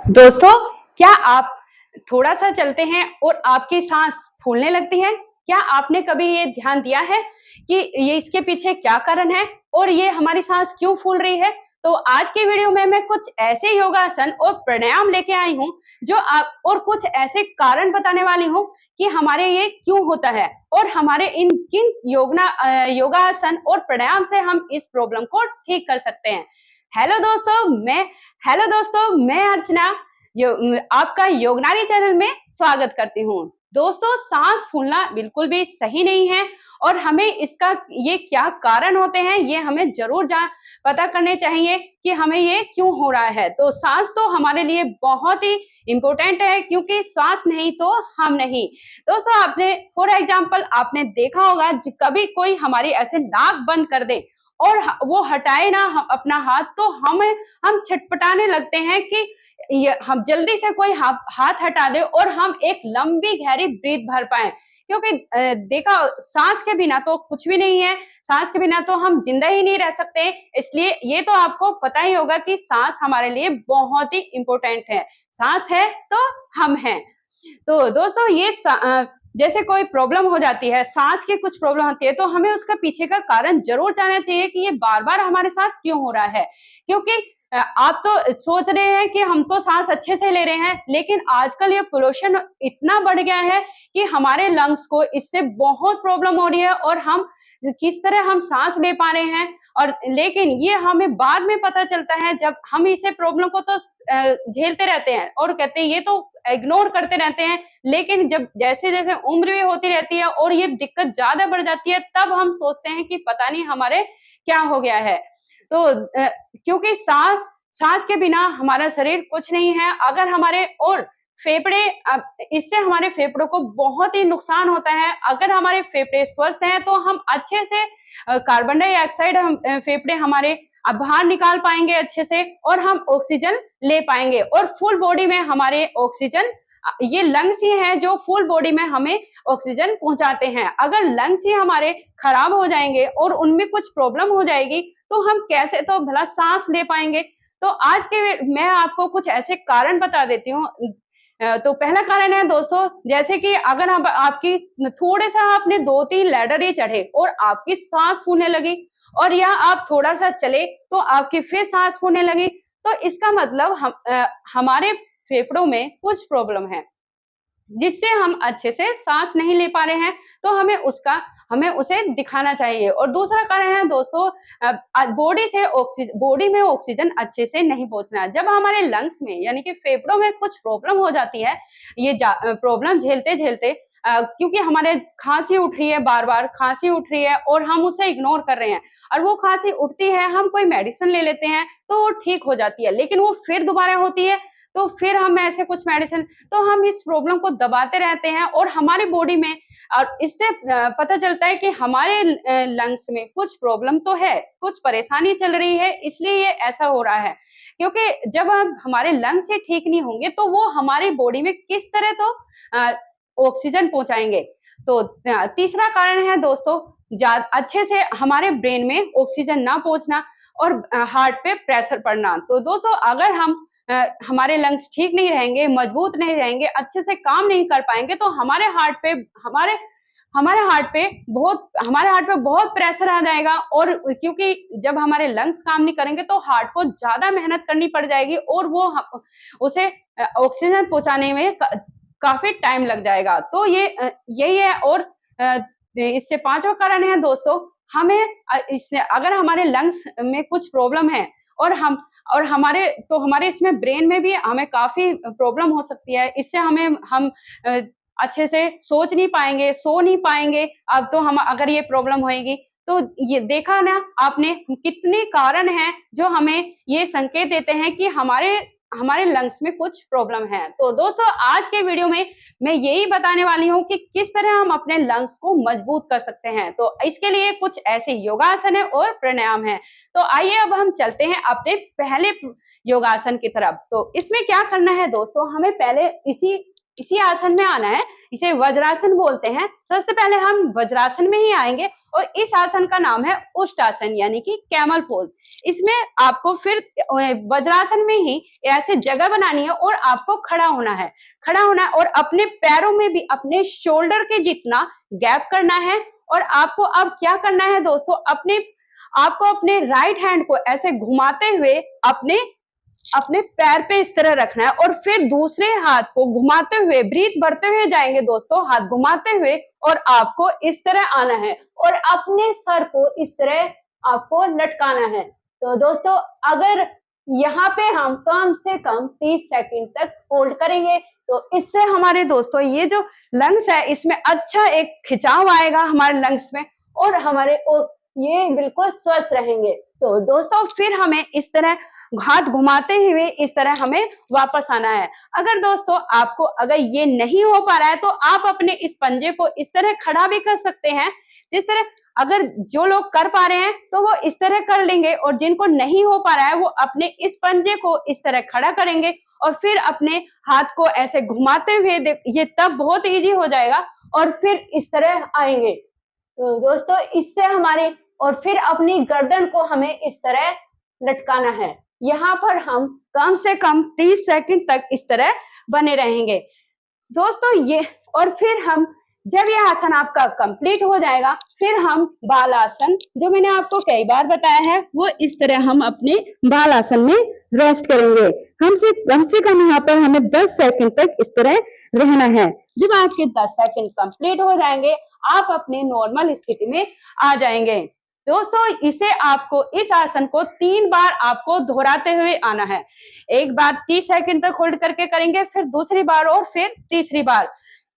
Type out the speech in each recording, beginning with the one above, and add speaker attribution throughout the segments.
Speaker 1: दोस्तों, क्या आप थोड़ा सा चलते हैं और आपकी सांस फूलने लगती है? क्या आपने कभी ये ध्यान दिया है कि ये इसके पीछे क्या कारण है और ये हमारी सांस क्यों फूल रही है? तो आज की वीडियो में मैं कुछ ऐसे योगासन और प्राणायाम लेके आई हूँ जो आप और कुछ ऐसे कारण बताने वाली हूँ कि हमारे ये क्यों होता है और हमारे इन किन योगासन और प्राणायाम से हम इस प्रॉब्लम को ठीक कर सकते हैं। हेलो दोस्तों, मैं अर्चना आपका योगनारी चैनल में स्वागत करती हूँ। दोस्तों, सांस फूलना बिल्कुल भी सही नहीं है और हमें इसका ये क्या कारण होते हैं ये हमें जरूर पता करने चाहिए कि हमें ये क्यों हो रहा है। तो सांस तो हमारे लिए बहुत ही इम्पोर्टेंट है क्योंकि सांस नहीं तो हम नहीं। दोस्तों, आपने फॉर एग्जाम्पल आपने देखा होगा कभी कोई हमारी ऐसे नाक बंद कर दे और वो हटाए ना अपना हाथ तो हम छटपटाने लगते हैं कि हम जल्दी से कोई हाथ हटा दे और हम एक लंबी गहरी ब्रीथ भर पाए क्योंकि देखा सांस के बिना तो कुछ भी नहीं है। सांस के बिना तो हम जिंदा ही नहीं रह सकते। इसलिए ये तो आपको पता ही होगा कि सांस हमारे लिए बहुत ही इंपॉर्टेंट है। सांस है तो हम हैं। तो दोस्तों, जैसे कोई प्रॉब्लम हो जाती है, सांस की कुछ प्रॉब्लम होती है तो हमें उसका पीछे का कारण जरूर जानना चाहिए कि ये बार बार हमारे साथ क्यों हो रहा है। क्योंकि आप तो सोच रहे हैं कि हम तो सांस अच्छे से ले रहे हैं, लेकिन आजकल ये पोल्यूशन इतना बढ़ गया है कि हमारे लंग्स को इससे बहुत प्रॉब्लम हो रही है और हम किस तरह हम सांस ले पा रहे हैं। और लेकिन ये हमें बाद में पता चलता है जब हम इसे प्रॉब्लम को तो झेलते रहते हैं और कहते हैं ये तो इग्नोर करते रहते हैं। लेकिन जब जैसे जैसे उम्र भी होती रहती है और ये दिक्कत ज्यादा बढ़ जाती है तब हम सोचते हैं कि पता नहीं हमारे क्या हो गया है। तो क्योंकि सांस के बिना हमारा शरीर कुछ नहीं है। अगर हमारे और फेफड़े इससे हमारे फेफड़ों को बहुत ही नुकसान होता है। अगर हमारे फेफड़े स्वस्थ हैं तो हम अच्छे से कार्बन डाइऑक्साइड फेफड़े हमारे बाहर निकाल पाएंगे अच्छे से और हम ऑक्सीजन ले पाएंगे और फुल बॉडी में हमारे ऑक्सीजन ये लंग्स ही हैं जो फुल बॉडी में हमें ऑक्सीजन पहुंचाते हैं। अगर लंग्स ही हमारे खराब हो जाएंगे और उनमें कुछ प्रॉब्लम हो जाएगी तो हम कैसे तो भला सांस ले पाएंगे। तो आज के मैं आपको कुछ ऐसे कारण बता देती हूँ। तो पहला कारण है दोस्तों, जैसे कि अगर आप आपकी थोड़े सा आपने 2-3 लैडर ही चढ़े और आपकी सांस फूलने लगी और या आप थोड़ा सा चले तो आपकी फिर सांस फूलने लगी तो इसका मतलब हमारे फेफड़ों में कुछ प्रॉब्लम है जिससे हम अच्छे से सांस नहीं ले पा रहे हैं। तो हमें उसे दिखाना चाहिए। और दूसरा कारण है दोस्तों, बॉडी में ऑक्सीजन अच्छे से नहीं पहुंचना। जब हमारे लंग्स में यानी कि फेफड़ों में कुछ प्रॉब्लम हो जाती है, ये प्रॉब्लम झेलते झेलते क्योंकि हमारे खांसी उठ रही है, बार बार खांसी उठ रही है और हम उसे इग्नोर कर रहे हैं और वो खांसी उठती है, हम कोई मेडिसिन ले लेते हैं तो वो ठीक हो जाती है, लेकिन वो फिर दोबारा होती है तो फिर हम ऐसे कुछ मेडिसिन तो हम इस प्रॉब्लम को दबाते रहते हैं और हमारी बॉडी में और इससे पता चलता है कि हमारे लंग्स में कुछ प्रॉब्लम तो है, कुछ परेशानी चल रही है, इसलिए ये ऐसा हो रहा है। क्योंकि जब हम हमारे लंग्स ही ठीक नहीं होंगे तो वो हमारी बॉडी में किस तरह तो ऑक्सीजन पहुंचाएंगे। तो तीसरा कारण है दोस्तों, अच्छे से हमारे ब्रेन में ऑक्सीजन ना पहुंचना और हार्ट पे प्रेशर पड़ना। तो दोस्तों, अगर हमारे लंग्स ठीक नहीं रहेंगे, मजबूत नहीं रहेंगे, अच्छे से काम नहीं कर पाएंगे तो हमारे हमारे हार्ट पे बहुत प्रेशर आ जाएगा। और क्योंकि जब हमारे लंग्स काम नहीं करेंगे तो हार्ट को ज्यादा मेहनत करनी पड़ जाएगी और वो उसे ऑक्सीजन पहुंचाने में काफी टाइम लग जाएगा। तो यही है। और इससे पांचवा कारण है दोस्तों, इससे अगर हमारे लंग्स में कुछ प्रॉब्लम है और हमारे इसमें ब्रेन में भी हमें काफी प्रॉब्लम हो सकती है। इससे हम अच्छे से सोच नहीं पाएंगे, सो नहीं पाएंगे। अब तो हम अगर ये प्रॉब्लम होएगी तो ये देखा ना आपने कितने कारण हैं जो हमें ये संकेत देते हैं कि हमारे हमारे लंग्स में कुछ प्रॉब्लम है। तो दोस्तों, आज के वीडियो में मैं यही बताने वाली हूँ कि किस तरह हम अपने लंग्स को मजबूत कर सकते हैं। तो इसके लिए कुछ ऐसे योगासन है और प्राणायाम है। तो आइए अब हम चलते हैं अपने पहले योगासन की तरफ। तो इसमें क्या करना है दोस्तों, हमें पहले इसी आसन में आना है। इसे वज्रासन बोलते हैं। सबसे पहले हम वज्रासन में ही आएंगे और इस आसन का नाम है उष्टासन यानी कि कैमल पोज। इसमें आपको फिर वज्रासन में ही ऐसे जगह बनानी है और आपको खड़ा होना है, खड़ा होना है और अपने पैरों में भी अपने शोल्डर के जितना गैप करना है। और आपको अब क्या करना है दोस्तों, आपको अपने राइट हैंड को ऐसे घुमाते हुए अपने अपने पैर पे इस तरह रखना है और फिर दूसरे हाथ को घुमाते हुए ब्रीथ भरते हुए जाएंगे दोस्तों, हाथ घुमाते हुए, और आपको इस तरह आना है और अपने सर को इस तरह आपको लटकाना है। तो दोस्तों अगर यहाँ पे हम कम से कम 30 सेकंड तक होल्ड करेंगे तो इससे हमारे दोस्तों ये जो लंग्स है इसमें अच्छा एक खिंचाव आएगा हमारे लंग्स में और हमारे ये बिल्कुल स्वस्थ रहेंगे। तो दोस्तों फिर हमें इस तरह हाथ घुमाते हुए इस तरह हमें वापस आना है। अगर दोस्तों आपको अगर ये नहीं हो पा रहा है तो आप अपने इस पंजे को इस तरह खड़ा भी कर सकते हैं, जिस तरह अगर जो लोग कर पा रहे हैं तो वो इस तरह कर लेंगे और जिनको नहीं हो पा रहा है वो अपने इस पंजे को इस तरह खड़ा करेंगे और फिर अपने हाथ को ऐसे घुमाते हुए ये तब बहुत इजी हो जाएगा और फिर इस तरह आएंगे। तो दोस्तों इससे हमारे और फिर अपनी गर्दन को हमें इस तरह लटकाना है। यहाँ पर हम कम से कम 30 सेकंड तक इस तरह बने रहेंगे दोस्तों। ये और फिर हम जब ये आसन आपका कंप्लीट हो जाएगा फिर हम बाल आसन, जो मैंने आपको कई बार बताया है, वो इस तरह हम अपने बाल आसन में रेस्ट करेंगे। कम से कम यहाँ पर हमें 10 सेकंड तक इस तरह रहना है। जब आपके 10 सेकंड कंप्लीट हो जाएंगे आप अपने नॉर्मल स्थिति में आ जाएंगे। दोस्तों इसे आपको इस आसन को 3 बार आपको दोहराते हुए आना है। एक बार 30 सेकंड तक होल्ड करके करेंगे, फिर दूसरी बार और फिर तीसरी बार।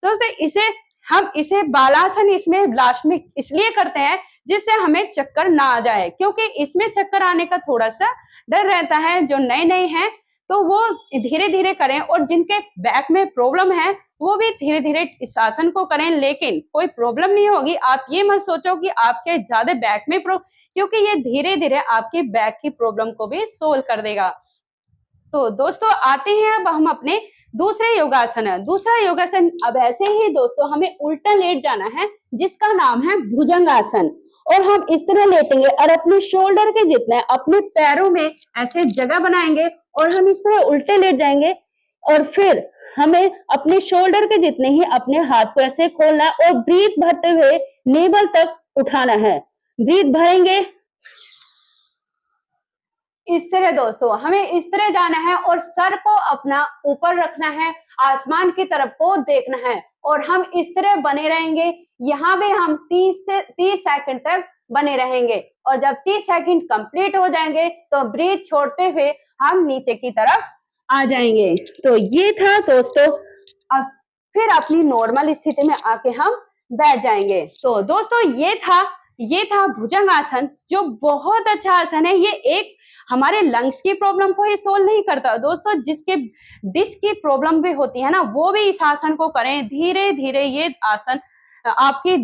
Speaker 1: दोस्तों हम इसे बालासन इसमें लास्ट में इसलिए करते हैं जिससे हमें चक्कर ना आ जाए, क्योंकि इसमें चक्कर आने का थोड़ा सा डर रहता है। जो नए नए हैं तो वो धीरे धीरे करें और जिनके बैक में प्रॉब्लम है वो भी धीरे धीरे इस आसन को करें, लेकिन कोई प्रॉब्लम नहीं होगी। आप ये मत सोचो कि आपके ज्यादा बैक में क्योंकि ये धीरे धीरे आपकी बैक की प्रॉब्लम को भी सोल्व कर देगा। तो दोस्तों आते हैं अब हम अपने दूसरे योगासन है। दूसरा योगासन अब ऐसे ही दोस्तों हमें उल्टा लेट जाना है, जिसका नाम है भुजंगासन। और हम इस तरह लेटेंगे और अपने शोल्डर के जितने अपने पैरों में ऐसे जगह बनाएंगे और हम इस तरह उल्टे लेट जाएंगे और फिर हमें अपने शोल्डर के जितने ही अपने हाथ को ऐसे खोलना है और ब्रीथ भरते हुए नेवल तक उठाना है। ब्रीथ भरेंगे इस तरह दोस्तों, हमें इस तरह जाना है और सर को अपना ऊपर रखना है, आसमान की तरफ को देखना है और हम इस तरह बने रहेंगे। यहाँ भी हम 30 सेकंड तक बने रहेंगे और जब 30 सेकंड कंप्लीट हो जाएंगे तो ब्रीथ छोड़ते हुए हम नीचे की तरफ आ जाएंगे। तो ये था दोस्तों, अब फिर अपनी नॉर्मल स्थिति में आके हम बैठ जाएंगे। तो दोस्तों ये था भुजंग आसन, जो बहुत अच्छा आसन है। ये एक हमारे लंग्स की प्रॉब्लम को ही सोल्व नहीं करता दोस्तों, जिसके डिस्क की प्रॉब्लम भी होती है ना, वो भी इस आसन को करें। धीरे धीरे ये आसन आपकी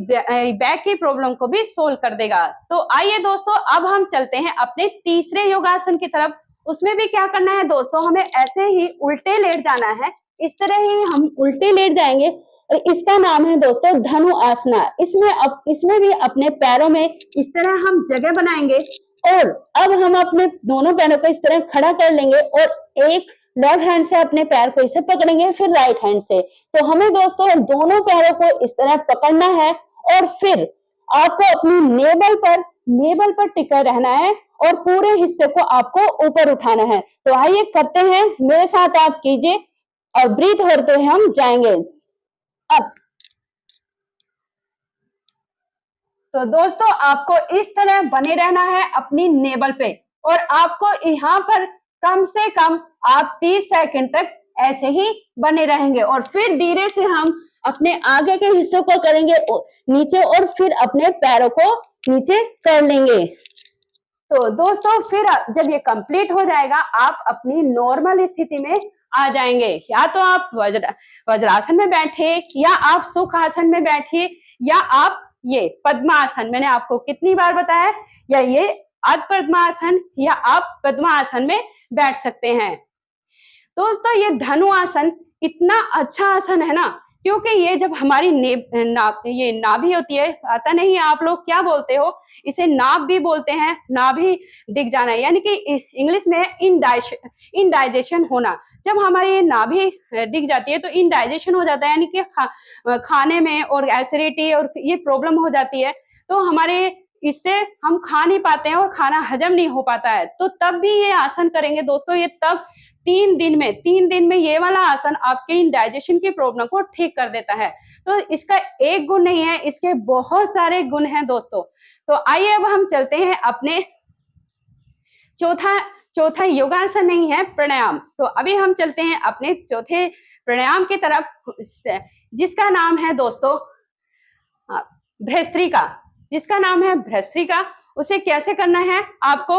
Speaker 1: बैक की प्रॉब्लम को भी सोल्व कर देगा। तो आइए दोस्तों अब हम चलते हैं अपने तीसरे योगासन की तरफ। उसमें भी क्या करना है दोस्तों, हमें ऐसे ही उल्टे लेट जाना है। इस तरह ही हम उल्टे लेट जाएंगे और इसका नाम है दोस्तों धनु आसना। इसमें भी अपने पैरों में इस तरह हम जगह बनाएंगे और अब हम अपने दोनों पैरों को इस तरह खड़ा कर लेंगे और एक लेफ्ट हैंड से अपने पैर को इसे पकड़ेंगे, फिर राइट हैंड से। तो हमें दोस्तों दोनों पैरों को इस तरह पकड़ना है और फिर आपको अपनी नेवल पर टिका रहना है और पूरे हिस्से को आपको ऊपर उठाना है। तो आइए करते हैं, मेरे साथ आप कीजिए और ब्रीथ भरते हुए हम जाएंगे। अब तो दोस्तों आपको इस तरह बने रहना है अपनी नेवल पे और आपको यहाँ पर कम से कम आप 30 सेकंड तक ऐसे ही बने रहेंगे और फिर धीरे से हम अपने आगे के हिस्सों को करेंगे नीचे और फिर अपने पैरों को नीचे कर लेंगे। तो दोस्तों फिर जब ये कंप्लीट हो जाएगा आप अपनी नॉर्मल स्थिति में आ जाएंगे। या तो आप वज्रासन में बैठे या आप सुख आसन में बैठिए या आप ये पद्मासन, मैंने आपको कितनी बार बताया, या ये अर्ध पद्मासन या आप पद्मासन में बैठ सकते हैं। दोस्तों ये धनु आसन इतना अच्छा आसन है ना, क्योंकि ये जब हमारी ये नाभि होती है, पता नहीं आप लोग क्या बोलते हो, इसे नाभ भी बोलते हैं, नाभि दिख जाना, यानी कि इंग्लिश में इनडाइजेशन होना। जब हमारी ये नाभि दिख जाती है तो इनडाइजेशन हो जाता है, यानी कि खाने में और एसिडिटी और ये प्रॉब्लम हो जाती है। तो हमारे इससे हम खा नहीं पाते हैं और खाना हजम नहीं हो पाता है। तो तब भी ये आसन करेंगे दोस्तों, ये तब 3 दिन में ये वाला आसन आपके इंडाइजेशन की प्रॉब्लम को ठीक कर देता है। तो इसका एक गुण नहीं है, इसके बहुत सारे गुण हैं दोस्तों। तो आइए अब हम चलते हैं अपने चौथा चौथा योगासन नहीं है, प्राणायाम। तो अभी हम चलते हैं अपने चौथे प्राणायाम की तरफ, जिसका नाम है दोस्तों भ्रामरी। जिसका नाम है भ्रामरी। उसे कैसे करना है आपको,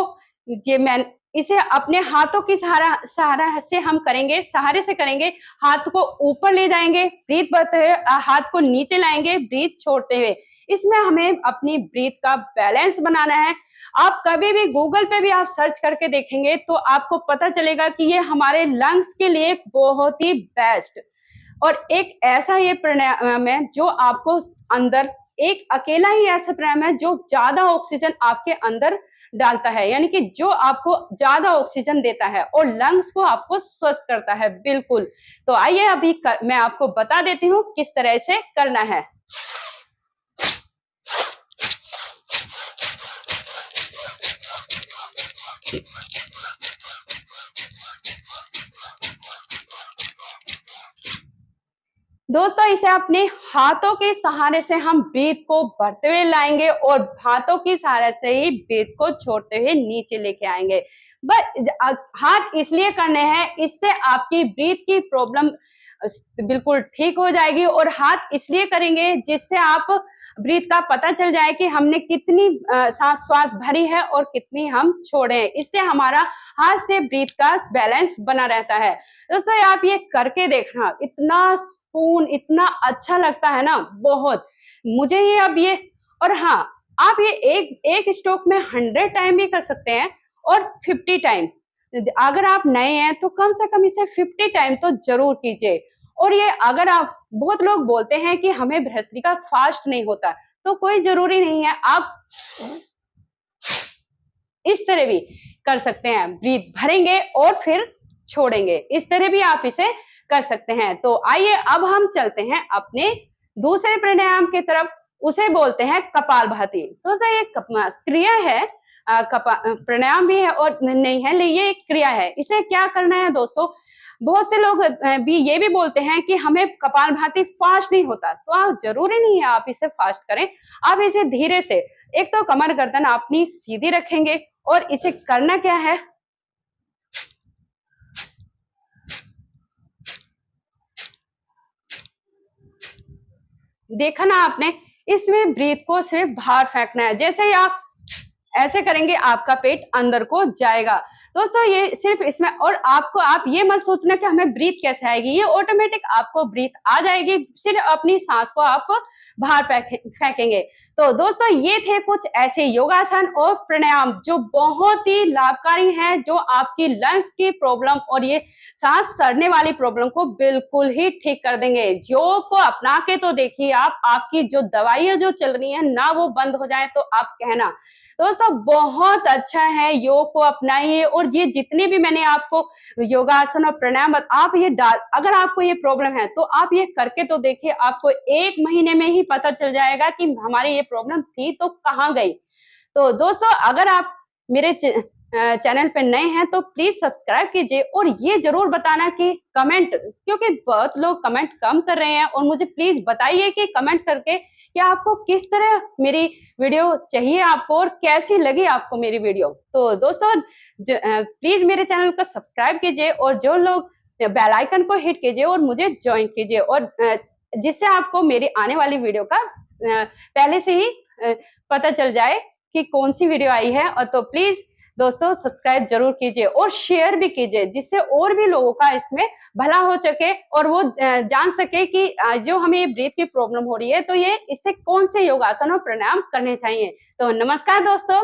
Speaker 1: ये मैं इसे अपने हाथों की सहारा से हम करेंगे, सहारे से करेंगे। हाथ को ऊपर ले जाएंगे, ब्रीथ बढ़ते हुए, हाथ को नीचे लाएंगे, ब्रीथ छोड़ते हुए। इसमें हमें अपनी ब्रीथ का बैलेंस बनाना है। आप कभी भी गूगल पे भी आप सर्च करके देखेंगे तो आपको पता चलेगा कि ये हमारे लंग्स के लिए बहुत ही बेस्ट और एक ऐसा ये प्राणायाम है जो आपको अंदर, एक अकेला ही ऐसा प्राणायाम है जो ज्यादा ऑक्सीजन आपके अंदर डालता है, यानी कि जो आपको ज्यादा ऑक्सीजन देता है और लंग्स को आपको स्वस्थ करता है। बिल्कुल। तो आइए अभी मैं आपको बता देती हूँ किस तरह से करना है। दोस्तों इसे अपने हाथों के सहारे से हम ब्रीथ को बढ़ते हुए लाएंगे और हाथों की सहारे से ही ब्रीथ को छोड़ते हुए नीचे लेके आएंगे। बस हाथ इसलिए करने हैं, इससे आपकी ब्रीथ की प्रॉब्लम बिल्कुल ठीक हो जाएगी। और हाथ इसलिए करेंगे जिससे आप ब्रीथ का पता चल जाए कि हमने कितनी श्वास भरी है और कितनी हम छोड़े हैं। इससे हमारा हाथ से ब्रीथ का बैलेंस बना रहता है। दोस्तों आप ये करके देखना, इतना सुकून, इतना अच्छा लगता है ना, बहुत। मुझे ये अब ये, और हाँ, आप ये एक स्ट्रोक में 100 टाइम भी कर सकते हैं और 50 टाइम। अगर आप नए हैं तो कम से कम इसे 50 टाइम तो जरूर कीजिए। और ये अगर आप, बहुत लोग बोलते हैं कि हमें बृहस्पति का फास्ट नहीं होता, तो कोई जरूरी नहीं है, आप इस तरह भी कर सकते हैं। ब्रीथ भरेंगे और फिर छोड़ेंगे, इस तरह भी आप इसे कर सकते हैं। तो आइए अब हम चलते हैं अपने दूसरे प्राणायाम की तरफ, उसे बोलते हैं कपालभाति। तो ये क्रिया है, प्राणायाम भी है और नहीं है, लेकिन ये एक क्रिया है। इसे क्या करना है दोस्तों, बहुत से लोग भी ये भी बोलते हैं कि हमें कपालभाति फास्ट नहीं होता, तो आप जरूरी नहीं है आप इसे फास्ट करें। आप इसे धीरे से, एक तो कमर गर्दन अपनी सीधी रखेंगे और इसे करना क्या है, देखा ना आपने, इसमें ब्रीथ को सिर्फ बाहर फेंकना है। जैसे ही आप ऐसे करेंगे आपका पेट अंदर को जाएगा। दोस्तों ये सिर्फ इसमें, और आपको, आप ये मत सोचना कि हमें ब्रीथ कैसे आएगी, ये ऑटोमेटिक आपको ब्रीथ आ जाएगी, सिर्फ अपनी सांस को आप बाहर फेंकेंगे। तो दोस्तों ये थे कुछ ऐसे योगासन और प्राणायाम जो बहुत ही लाभकारी हैं, जो आपकी लंग्स की प्रॉब्लम और ये सांस सड़ने वाली प्रॉब्लम को बिल्कुल ही ठीक कर देंगे। योग को अपना के तो देखिए आप, आपकी जो दवाइयां जो चल रही है ना वो बंद हो जाए तो आप कहना। दोस्तों बहुत अच्छा है, योग को अपनाइए। और ये जितने भी मैंने आपको योगासन और प्राणायाम, आप ये अगर आपको ये प्रॉब्लम है तो आप ये करके तो देखिए, आपको 1 महीने में ही पता चल जाएगा कि हमारी ये प्रॉब्लम थी तो कहाँ गई। तो दोस्तों अगर आप मेरे चैनल पे नए हैं तो प्लीज सब्सक्राइब कीजिए और ये जरूर बताना कि कमेंट, क्योंकि बहुत लोग कमेंट कम कर रहे हैं, और मुझे प्लीज बताइए कि कमेंट करके कि आपको किस तरह मेरी वीडियो चाहिए आपको और कैसी लगी आपको मेरी वीडियो। तो दोस्तों प्लीज मेरे चैनल को सब्सक्राइब कीजिए और जो लोग बेल आइकन को हिट कीजिए और मुझे ज्वाइन कीजिए, और जिससे आपको मेरी आने वाली वीडियो का पहले से ही पता चल जाए कि कौन सी वीडियो आई है। और तो प्लीज दोस्तों सब्सक्राइब जरूर कीजिए और शेयर भी कीजिए, जिससे और भी लोगों का इसमें भला हो सके और वो जान सके कि जो हमें ब्रीथ की प्रॉब्लम हो रही है तो ये इससे कौन से योगासन और प्राणायाम करने चाहिए। तो नमस्कार दोस्तों।